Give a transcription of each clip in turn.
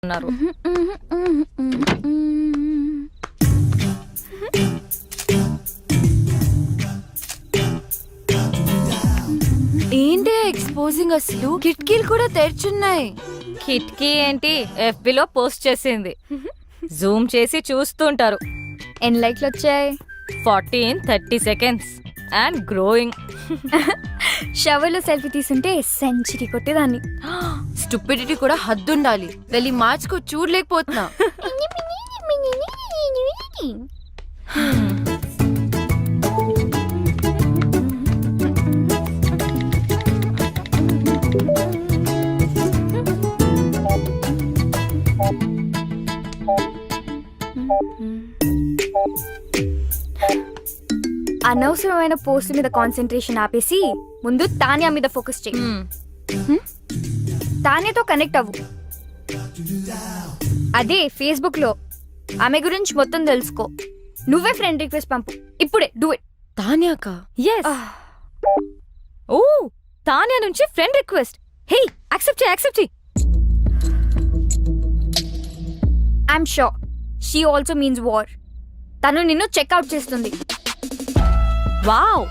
ఉన్నారు. ఏంటి ఎక్స్పోజింగ్ అసలు కిటికీలు కూడా తెరిచున్నాయి. కిటికీ ఏంటి FBలో పోస్ట్ చేసింది. జూమ్ చేసి చూస్తుంటారు. ఎన్ని లైక్లు వచ్చాయి? 40 in 30 seconds అండ్ గ్రోయింగ్. షవర్లో సెల్ఫీ తీసుంటే సెంచరీ కొట్టేదాన్ని. స్టూపిడిటీ కూడా హద్దుండాలి. వెళ్ళి మార్చుకో, చూడలేకపోతున్నా. అనవసరమైన పోస్ట్ మీద కాన్సన్ట్రేషన్ ఆపేసి ముందు తానియా మీద ఫోకస్ చేయి. తానియాతో కనెక్ట్ అవ్వు. అదే ఫేస్బుక్ లో ఆమె గురించి మొత్తం తెలుసుకో. నువ్వే ఫ్రెండ్ రిక్వెస్ట్ పంపు ఇప్పుడే. Do it. తాన్యాక yes ఓ తానియా నుంచి ఫ్రెండ్ రిక్వెస్ట్. హే యాక్సెప్ట్ చేయి. I'm sure she also means war. తను నిన్ను చెక్అవుట్ చేస్తుంది. Wow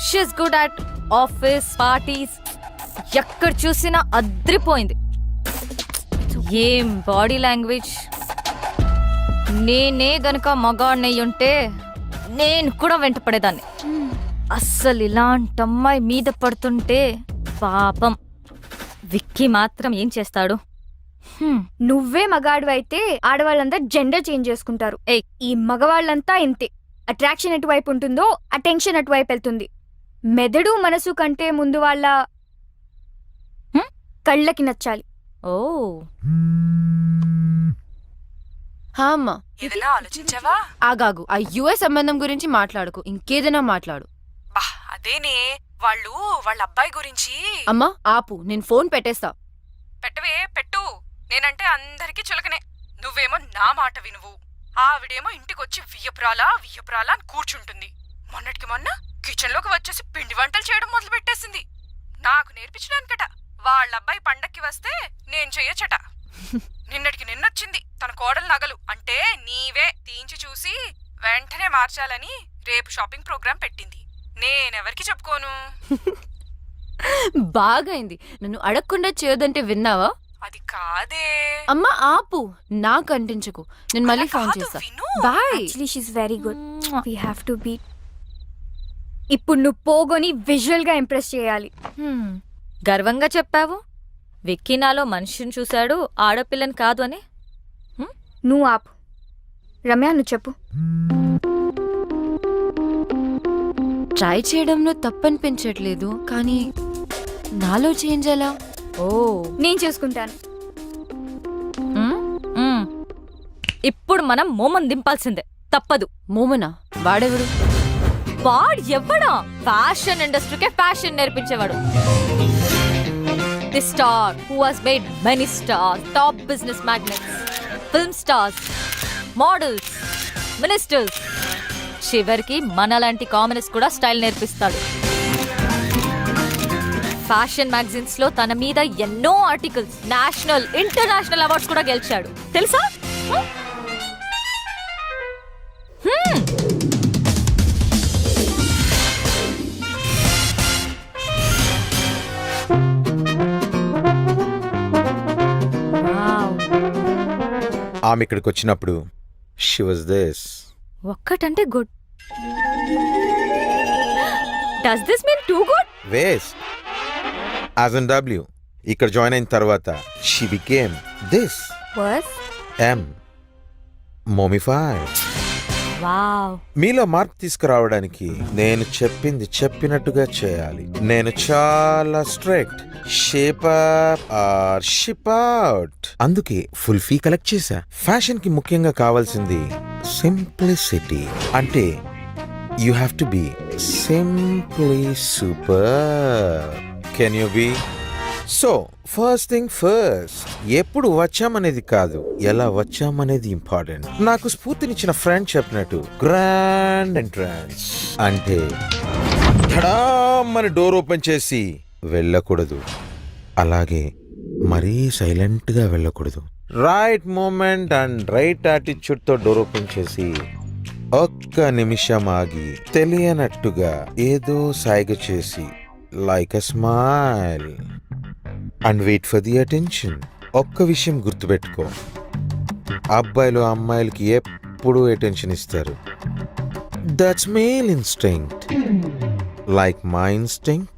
she's good at office parties. ఎక్కడ చూసినా అద్రిపోయింది. ఏం బాడీ లాంగ్వేజ్. నేనే గనక మగాడినయ్యుంటే నేను కూడా వెంట పడేదాన్ని. అస్సలు ఇలాంటి అమ్మాయి మీద పడుతుంటే పాపం. విక్కీ మాత్రం ఏం చేస్తాడు? నువ్వే మగాడు అయితే ఆడవాళ్ళంతా జెండర్ చేంజ్ చేసుకుంటారు. ఏయ్ ఈ మగవాళ్ళంతా ఇంతే. అట్రాక్షన్ ఎటువైపు ఉంటుందో అటెన్షన్ అటువైపు వెళ్తుంది. మెదడు మనసు కంటే ముందు వాళ్ళ కళ్ళకి నచ్చాలి. ఓ అమ్మా, ఏదైనా ఆలోచించావా? ఆగాగు. ఆ యుఎస్ సంబంధం గురించి మాట్లాడుకు, ఇంకేదైనా మాట్లాడు. బా అదేనే, వాళ్ళు వాళ్ళ అబ్బాయి గురించి. అమ్మా ఆపు, నేను ఫోన్ పెట్టేస్తా. పెట్టు. నేనంటే అందరికీ చులకనే. నువ్వేమో నా మాట వినువు. ఆవిడేమో ఇంటికొచ్చి వియ్యపురాలా అని కూర్చుంటుంది. మొన్నటికి మొన్న కిచెన్ లోకి వచ్చేసి పిండి వంటలు చేయడం మొదలు పెట్టేసింది. నాకు నేర్పించడానికట. వాళ్ళబ్బాయి పండక్కి వస్తే నేను చెయ్యొచ్చట. నిన్నటికి నిన్నొచ్చింది తన కోడలు నగలు అంటే నీవే తీయించి చూసి వెంటనే మార్చాలని రేపు షాపింగ్ ప్రోగ్రాం పెట్టింది. నేనెవరికి చెప్పుకోను. బాగైంది. నన్ను అడగకుండా చేయొద్దంటే విన్నావా? అది కాదే. అమ్మా ఆపు, నాకు అంటించకు. నేను మళ్ళీ ఫోన్ చేస్తా. Bye. Actually she's very good. We have to be. ఇప్పుడు నువ్వు పోగొని విజువల్ గా ఇంప్రెస్ చేయాలి. గర్వంగా చెప్పావు. విక్కీ నాలో మనిషిని చూశాడు, ఆడపిల్లని కాదు అని. నువ్వు ఆపు. రమ్య నువ్వు చెప్పు. ట్రై చేయడంలో తప్పనిపించట్లేదు, కానీ నాలో చేంజ్ ఎలా? ఓ నేను చూసుకుంటాను. ఇప్పుడు మనం మోమన్ దింపాల్సిందే, తప్పదు. మోమనా? వాడెవడు? వాడు ఎవ్వడా? ఫ్యాషన్ ఇండస్ట్రీకే ఫ్యాషన్ నేర్పించేవాడు. The star who has made many stars, top business magnets, film stars, models, ministers, చివరికి మనలాంటి కామనర్స్ కూడా స్టైల్ నేర్పిస్తాడు. ఫ్యాషన్ మ్యాగజైన్స్ లో తన మీద ఎన్నో ఆర్టికల్స్, నేషనల్ ఇంటర్నేషనల్ అవార్డ్స్ కూడా గెలిచాడు, తెలుసా? ఆమె ఇక్కడికి వచ్చినప్పుడు షీ వాజ్ దిస్. ఒక్కటంటే good. Does this mean too good? Waste. As in W. ఇక్కడ జాయిన్ అయిన తర్వాత she became this. Worse M. Mummified. Wow. మీలో మార్పు తీసుకురావడానికి నేను చెప్పింది చెప్పినట్టుగా చేయాలి. నేను చాలా strict. Shape up or ship out. అందుకే ఫుల్ ఫీ కలెక్ట్ చేశా. ఫ్యాషన్ కి ముఖ్యంగా కావాల్సింది సింప్లిసిటీ. అంటే you have to be simply super. Can you be? So first thing first, ఎప్పుడు వచ్చామనేది కాదు, ఎలా వచ్చామనేది ఇంపార్టెంట్. నాకు స్ఫూర్తినిచ్చిన ఫ్రెండ్ చెప్పినట్టు గ్రాండ్ ఎంట్రన్స్ అంటే ధడామని డోర్ ఓపెన్ చేసి వెళ్ళకూడదు, అలాగే మరీ సైలెంట్గా వెళ్ళకూడదు. రైట్ మూమెంట్ అండ్ రైట్ యాటిట్యూడ్తో డోర్ ఓపెన్ చేసి ఒక్క నిమిషం ఆగి తెలియనట్టుగా ఏదో సాయిగ చేసి like a smile and wait for the attention. ఒక్క విషయం గుర్తుపెట్టుకో, అబ్బాయిలు అమ్మాయిలకి ఎప్పుడూ అటెన్షన్ ఇస్తారు. That's male instinct like my instinct.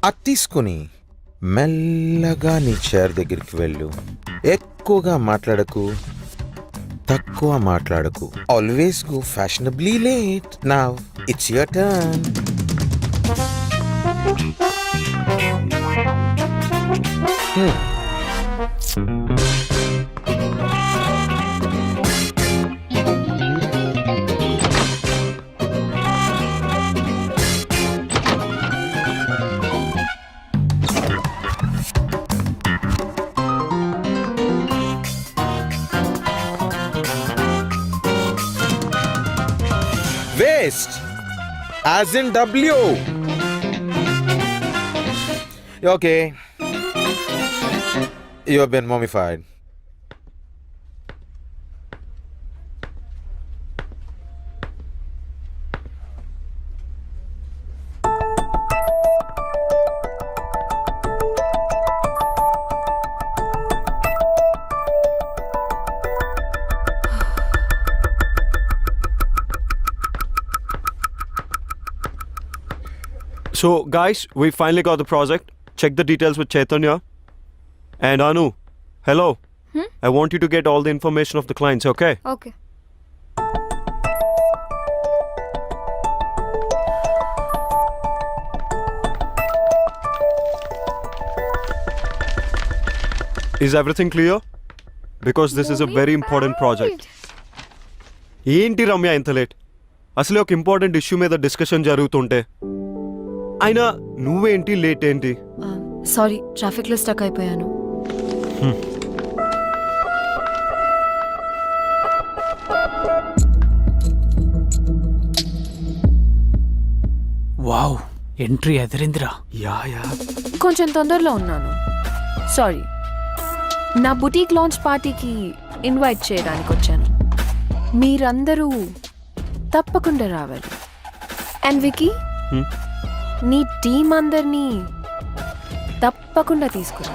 అది తీసుకుని మెల్లగా నీ చైర్ దగ్గరికి వెళ్ళు. ఎక్కువగా మాట్లాడకు, తక్కువ మాట్లాడకు. Always go fashionably late. Now it's your turn. Waste, as in W. Okay, you have been mummified. So, guys, we finally got the project. Check the details with Chaitanya. And Anu, hello. I want you to get all the information of the clients, okay? Okay. Is everything clear? Because this is a very important project. ఏంటి రమ్య ఇంత late? అసలే ఒక important issue మీద discussion జరుగుతుంటే అయినా నువ్వేంటి late ఏంటి? Sorry, traffic లో స్టక్ అయిపోయాను. వావ్, ఎంట్రీ ఎదిరిందిరా. యా కొంచెం తొందరలో ఉన్నాను. సారీ, నా బుటీక్ లాంచ్ పార్టీకి ఇన్వైట్ చేయడానికి వచ్చాను. మీరందరూ తప్పకుండా రావాలి. అండ్ వికీ, నీ టీం అందరినీ తప్పకుండా తీసుకురా.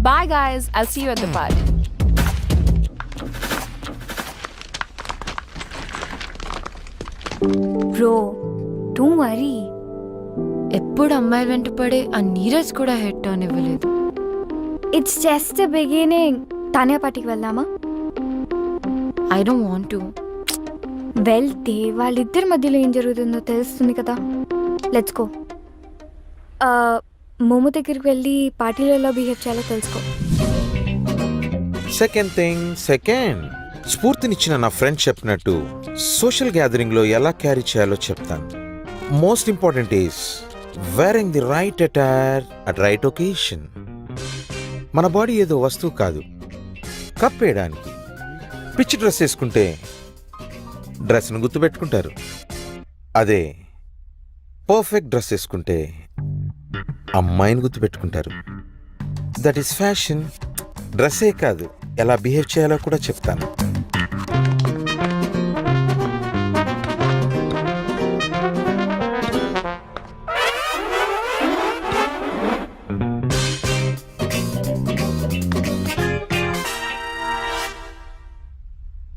Bye guys, I'll see you at the party. Bro, don't worry. ఎప్పుడు అమ్మాయి వెంట పడే ఆ నీరజ్ కూడా హెడ్ టర్న్ ఇవ్వలేదు. It's just the beginning. తానే పార్టీకి వెళ్దామా? I don't want to. వెళ్తే వాళ్ళిద్దరి మధ్యలో ఏం జరుగుతుందో తెలుస్తుంది కదా. Let's go. మోమో దగ్గరికి వెళ్ళి పార్టీలో ఎలా బిహేవ్ చేయాలో తెలుసుకో. సెకండ్ స్ఫూర్తినిచ్చిన నా ఫ్రెండ్ చెప్పినట్టు సోషల్ గ్యాదరింగ్ లో ఎలా క్యారీ చేయాలో చెప్తాను. Most important is wearing the right attire at right occasion. మన బాడీ ఏదో వస్తువు కాదు, కప్పేయడానికి. పిచ్చి డ్రెస్ వేసుకుంటే డ్రెస్ను గుర్తుపెట్టుకుంటారు. అదే పర్ఫెక్ట్ డ్రెస్ వేసుకుంటే అమ్మాయిని గుర్తుపెట్టుకుంటారు. That is fashion. డ్రెస్సే కాదు, ఎలా బిహేవ్ చేయాలో కూడా చెప్తాను.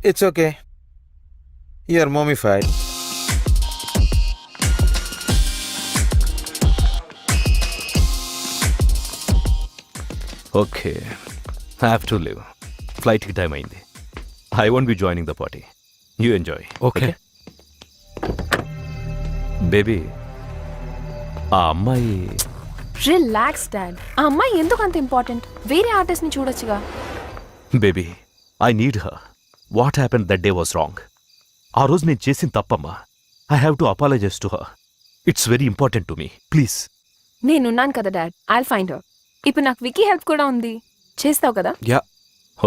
It's okay. You're mummified. Okay, I have to leave. ఫ్లైట్కి టైం అయింది. I won't be joining the party. You enjoy. Okay. Baby, ఆ అమ్మాయి రిలాక్స్ డాడ్. ఆ అమ్మాయి ఎందుకు అంత ఇంపార్టెంట్? వేరే ఆర్టిస్ట్ ని చూడొచ్చుగా. Baby, I need her. What happen that day was wrong. ఆ రోజు నేను చేసిన తప్పమ్మా. I have to apologise to her. It's very important to me. Please. నేనున్నాను కదా డాడ్, ఐల్ ఫైండ్ హర్. ఇప్పుడు నాకు వికీ హెల్ప్ కూడా ఉంది. చేస్తావు కదా? యా.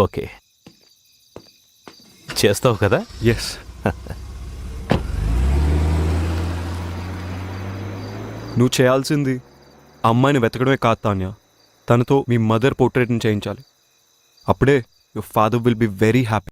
ఓకే, చేస్తావు కదా? ఎస్. నువ్వు చేయాల్సింది అమ్మాయిని వెతకడమే కాదు తాన్య, తనతో మీ మదర్ పోర్ట్రేట్ని చేయించాలి. అప్పుడే your father will be very happy.